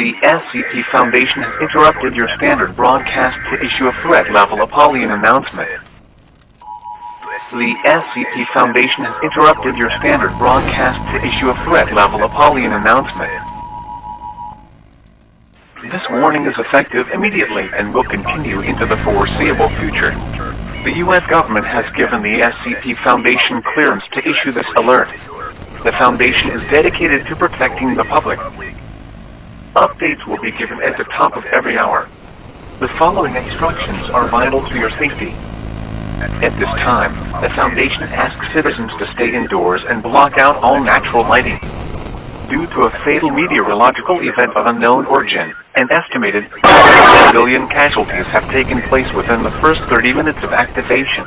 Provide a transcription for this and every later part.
The SCP Foundation has interrupted your standard broadcast to issue a threat-level Apollyon announcement. The SCP Foundation has interrupted your standard broadcast to issue a threat-level Apollyon announcement. This warning is effective immediately and will continue into the foreseeable future. The U.S. government has given the SCP Foundation clearance to issue this alert. The Foundation is dedicated to protecting the public. Updates will be given at the top of every hour. The following instructions are vital to your safety. At this time, the Foundation asks citizens to stay indoors and block out all natural lighting. Due to a fatal meteorological event of unknown origin, an estimated 1 billion casualties have taken place within the first 30 minutes of activation.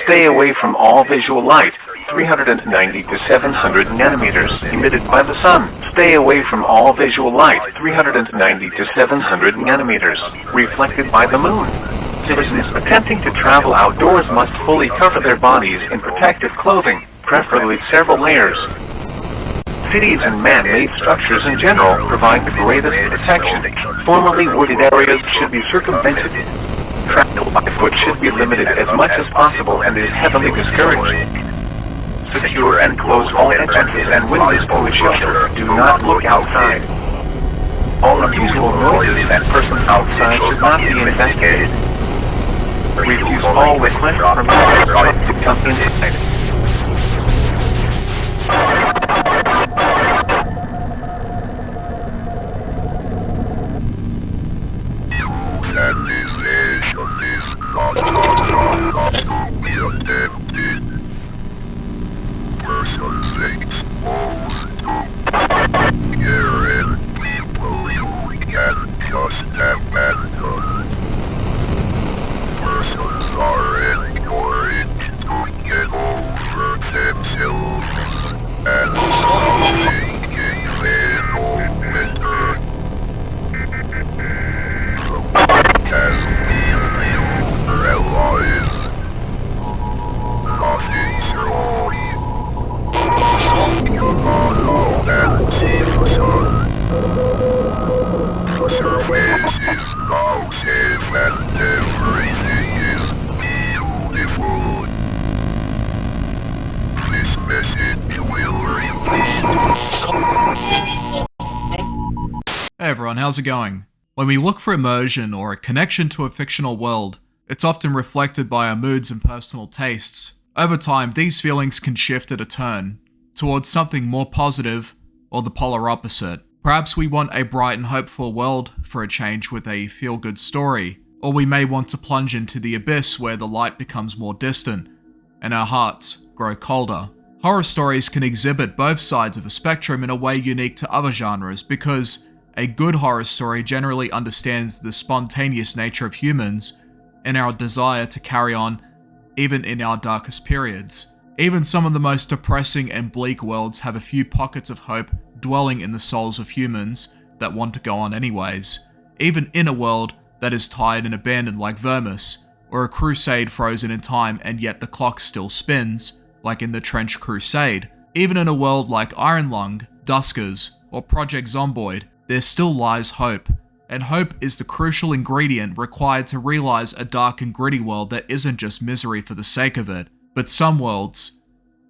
Stay away from all visual light, 390 to 700 nanometers, emitted by the sun. Stay away from all visual light, 390 to 700 nanometers, reflected by the moon. Citizens attempting to travel outdoors must fully cover their bodies in protective clothing, preferably several layers. Cities and man-made structures in general provide the greatest protection. Formerly wooded areas should be circumvented. Travel by foot should be limited as much as possible and is heavily discouraged. Secure and close all entrances and windows to the shelter. Do not look outside. All unusual noises and persons outside should not be investigated. Refuse all requests from visitors to come inside. Hey everyone, how's it going? When we look for immersion or a connection to a fictional world, it's often reflected by our moods and personal tastes. Over time, these feelings can shift at a turn, towards something more positive or the polar opposite. Perhaps we want a bright and hopeful world for a change with a feel-good story, or we may want to plunge into the abyss where the light becomes more distant and our hearts grow colder. Horror stories can exhibit both sides of the spectrum in a way unique to other genres because a good horror story generally understands the spontaneous nature of humans and our desire to carry on even in our darkest periods. Even some of the most depressing and bleak worlds have a few pockets of hope dwelling in the souls of humans that want to go on anyways, even in a world that is tired and abandoned like Vermis, or a crusade frozen in time and yet the clock still spins, like in the Trench Crusade. Even in a world like Iron Lung, Duskers, or Project Zomboid, there still lies hope, and hope is the crucial ingredient required to realize a dark and gritty world that isn't just misery for the sake of it. But some worlds,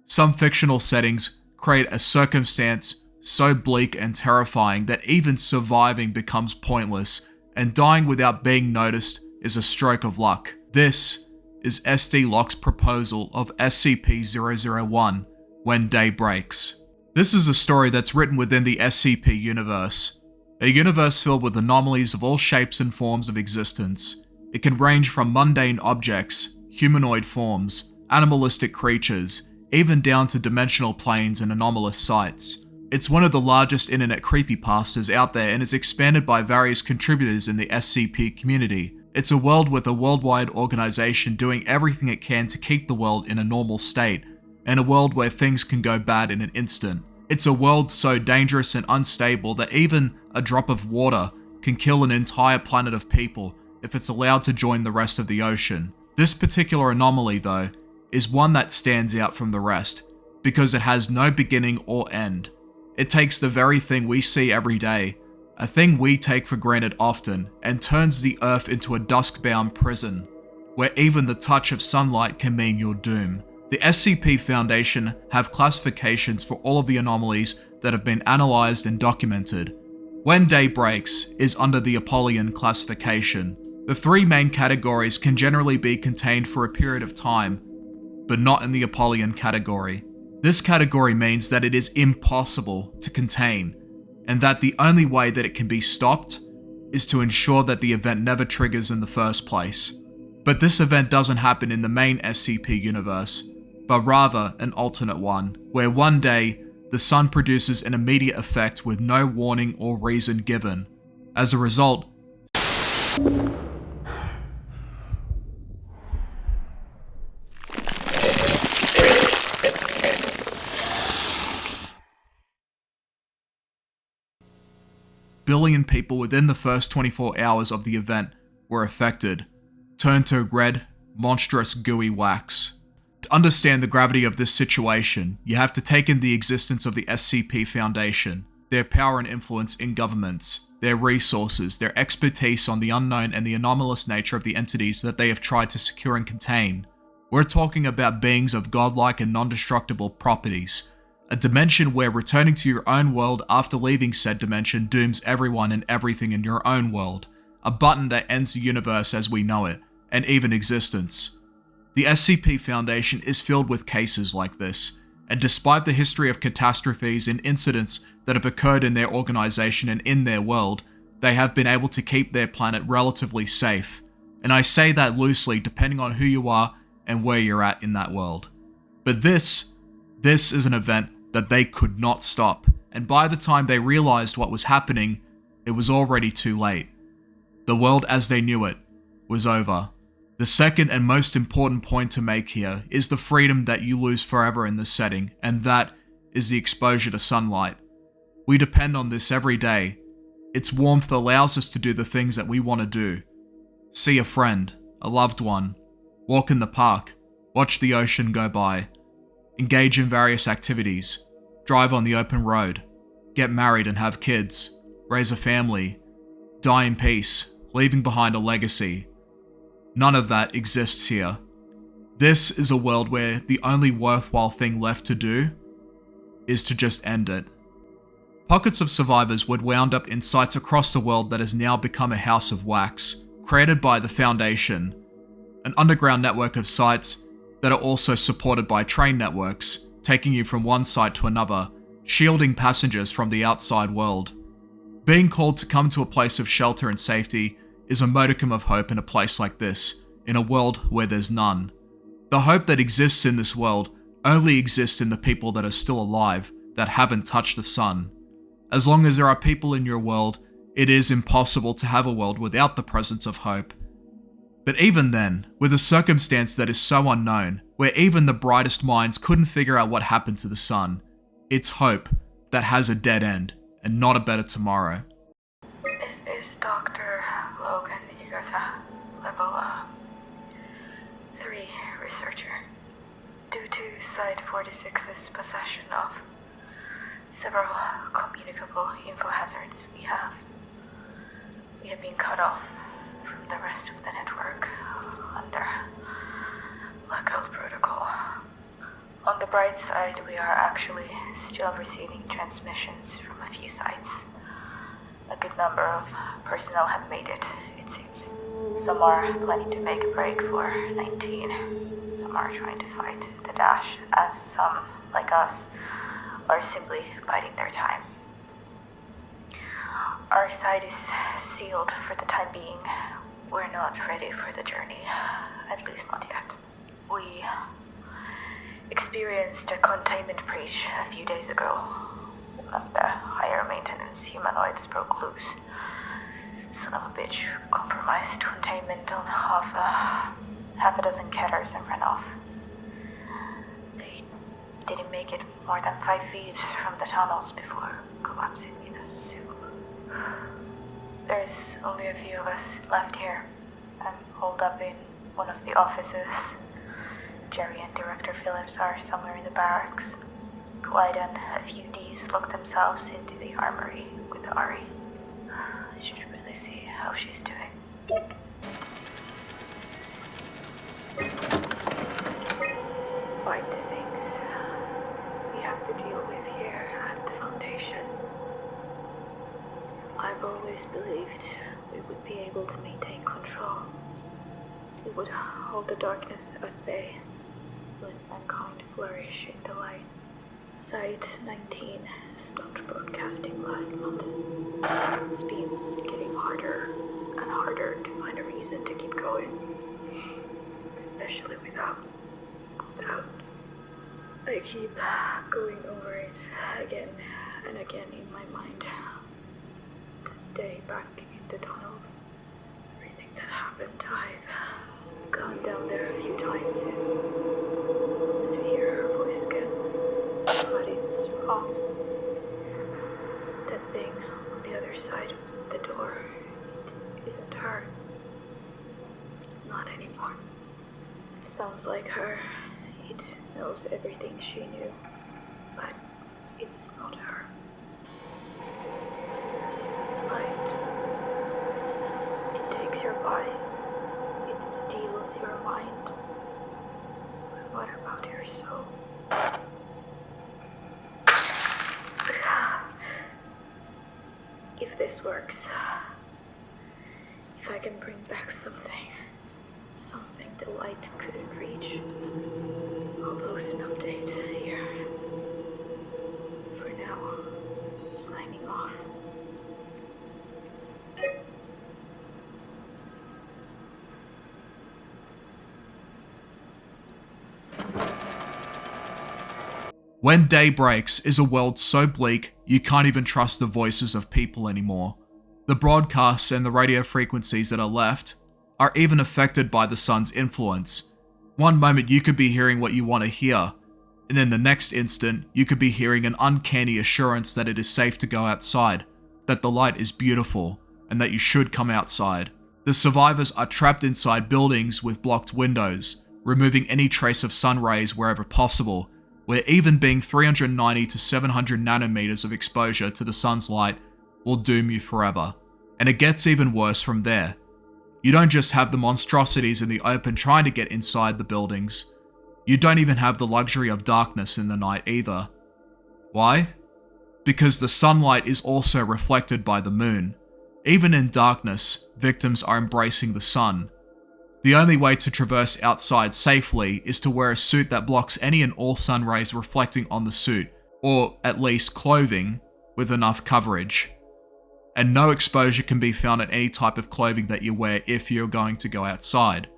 some fictional settings, create a circumstance so bleak and terrifying that even surviving becomes pointless, and dying without being noticed is a stroke of luck. This is SD Locke's proposal of SCP-001, When Day Breaks. This is a story that's written within the SCP Universe, a universe filled with anomalies of all shapes and forms of existence. It can range from mundane objects, humanoid forms, animalistic creatures, even down to dimensional planes and anomalous sites. It's one of the largest internet creepypastas out there and is expanded by various contributors in the SCP community. It's a world with a worldwide organization doing everything it can to keep the world in a normal state, and a world where things can go bad in an instant. It's a world so dangerous and unstable that even a drop of water can kill an entire planet of people if it's allowed to join the rest of the ocean. This particular anomaly, though, is one that stands out from the rest, because it has no beginning or end. It takes the very thing we see every day, a thing we take for granted often and turns the Earth into a dusk-bound prison, where even the touch of sunlight can mean your doom. The SCP Foundation have classifications for all of the anomalies that have been analysed and documented. When day breaks is under the Apollyon classification. The three main categories can generally be contained for a period of time, but not in the Apollyon category. This category means that it is impossible to contain, and that the only way that it can be stopped is to ensure that the event never triggers in the first place. But this event doesn't happen in the main SCP universe, but rather an alternate one, where one day, the sun produces an immediate effect with no warning or reason given. As a result, billion people within the first 24 hours of the event were affected, turned to red, monstrous gooey wax. To understand the gravity of this situation, you have to take in the existence of the SCP Foundation, their power and influence in governments, their resources, their expertise on the unknown and the anomalous nature of the entities that they have tried to secure and contain. We're talking about beings of godlike and non-destructible properties, a dimension where returning to your own world after leaving said dimension dooms everyone and everything in your own world, a button that ends the universe as we know it, and even existence. The SCP Foundation is filled with cases like this, and despite the history of catastrophes and incidents that have occurred in their organization and in their world, they have been able to keep their planet relatively safe. And I say that loosely depending on who you are and where you're at in that world. But this is an event that they could not stop, and by the time they realized what was happening, it was already too late. The world as they knew it was over. The second and most important point to make here is the freedom that you lose forever in this setting, and that is the exposure to sunlight. We depend on this every day. Its warmth allows us to do the things that we want to do. See a friend, a loved one, walk in the park, watch the ocean go by, engage in various activities, drive on the open road, get married and have kids, raise a family, die in peace, leaving behind a legacy. None of that exists here. This is a world where the only worthwhile thing left to do is to just end it. Pockets of survivors would wound up in sites across the world that has now become a house of wax, created by the Foundation, an underground network of sites that are also supported by train networks, taking you from one site to another, shielding passengers from the outside world. Being called to come to a place of shelter and safety is a modicum of hope in a place like this, in a world where there's none. The hope that exists in this world only exists in the people that are still alive, that haven't touched the sun. As long as there are people in your world, it is impossible to have a world without the presence of hope. But even then, with a circumstance that is so unknown, where even the brightest minds couldn't figure out what happened to the sun, it's hope that has a dead end, and not a better tomorrow. This is Dr. Logan Igata, level 3 researcher. Due to Site-46's possession of several communicable info hazards, we have been cut off from the rest of the network under blackout protocol. On the bright side, we are actually still receiving transmissions from a few sites. A good number of personnel have made it seems. Some are planning to make a break for 19. Some are trying to fight the dash, as some, like us, are simply biding their time. Our site is sealed for the time being. We're not ready for the journey, at least not yet. We experienced a containment breach a few days ago. One of the higher maintenance humanoids broke loose. Son of a bitch compromised containment on half a dozen getters and ran off. They didn't make it more than 5 feet from the tunnels before collapsing in a soup. There's only a few of us left here. I'm holed up in one of the offices. Jerry and Director Phillips are somewhere in the barracks. Clyde and a few Ds locked themselves into the armory with Ari. should really see how she's doing. Despite the things we have to deal with here at the Foundation, I've always believed we would be able to maintain control. We would hold the darkness at bay, let mankind flourish in the light. Site 19 stopped broadcasting last month. It's been getting harder and harder to find a reason to keep going, especially without. I keep going over it again and again in my mind. The day back in the tunnels, everything that happened, I've gone down there a few times and to hear her voice again. But it's wrong. That thing on the other side of the door, it isn't her. It's not anymore. It sounds like her. It knows everything she knew, but it's not her. It's light. It takes your body. It steals your mind. But what about your soul? If this works, if I can bring back something the light couldn't reach, I'll post an update here. For now, signing off. When Day Breaks is a world so bleak, you can't even trust the voices of people anymore. The broadcasts and the radio frequencies that are left are even affected by the sun's influence. One moment you could be hearing what you want to hear, and then the next instant you could be hearing an uncanny assurance that it is safe to go outside, that the light is beautiful, and that you should come outside. The survivors are trapped inside buildings with blocked windows, removing any trace of sun rays wherever possible, where even being 390 to 700 nanometers of exposure to the sun's light will doom you forever. And it gets even worse from there. You don't just have the monstrosities in the open trying to get inside the buildings. You don't even have the luxury of darkness in the night either. Why? Because the sunlight is also reflected by the moon. Even in darkness, victims are embracing the sun. The only way to traverse outside safely is to wear a suit that blocks any and all sun rays reflecting on the suit, or at least clothing with enough coverage. And no exposure can be found in any type of clothing that you wear if you're going to go outside.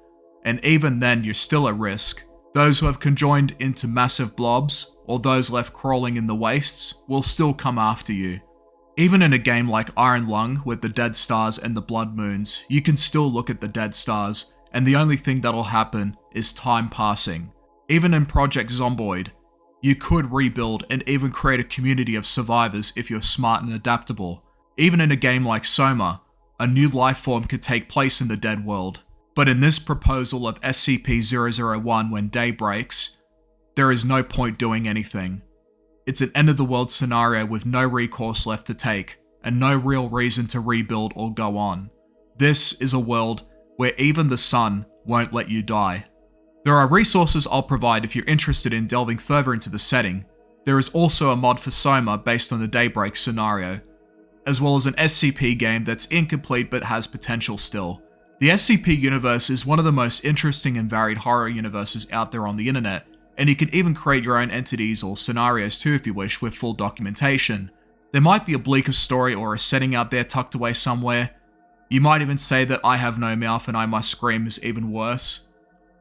And even then, you're still at risk. Those who have conjoined into massive blobs, or those left crawling in the wastes, will still come after you. Even in a game like Iron Lung with the dead stars and the blood moons, you can still look at the dead stars, and the only thing that'll happen is time passing. Even in Project Zomboid, you could rebuild and even create a community of survivors if you're smart and adaptable. Even in a game like Soma, a new life form could take place in the dead world. But in this proposal of SCP-001 when day breaks, there is no point doing anything. It's an end-of-the-world scenario with no recourse left to take, and no real reason to rebuild or go on. This is a world where even the sun won't let you die. There are resources I'll provide if you're interested in delving further into the setting. There is also a mod for Soma based on the Daybreak scenario, as well as an SCP game that's incomplete but has potential still. The SCP Universe is one of the most interesting and varied horror universes out there on the internet, and you can even create your own entities or scenarios too if you wish with full documentation. There might be a bleaker story or a setting out there tucked away somewhere. You might even say that I Have No Mouth and I Must Scream is even worse.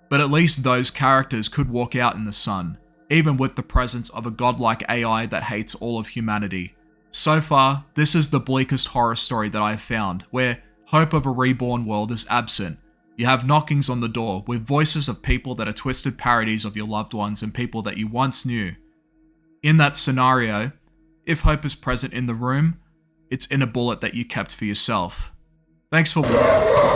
But at least those characters could walk out in the sun, even with the presence of a godlike AI that hates all of humanity. So far, this is the bleakest horror story that I have found, where hope of a reborn world is absent. You have knockings on the door with voices of people that are twisted parodies of your loved ones and people that you once knew. In that scenario, if hope is present in the room, it's in a bullet that you kept for yourself. Thanks for watching.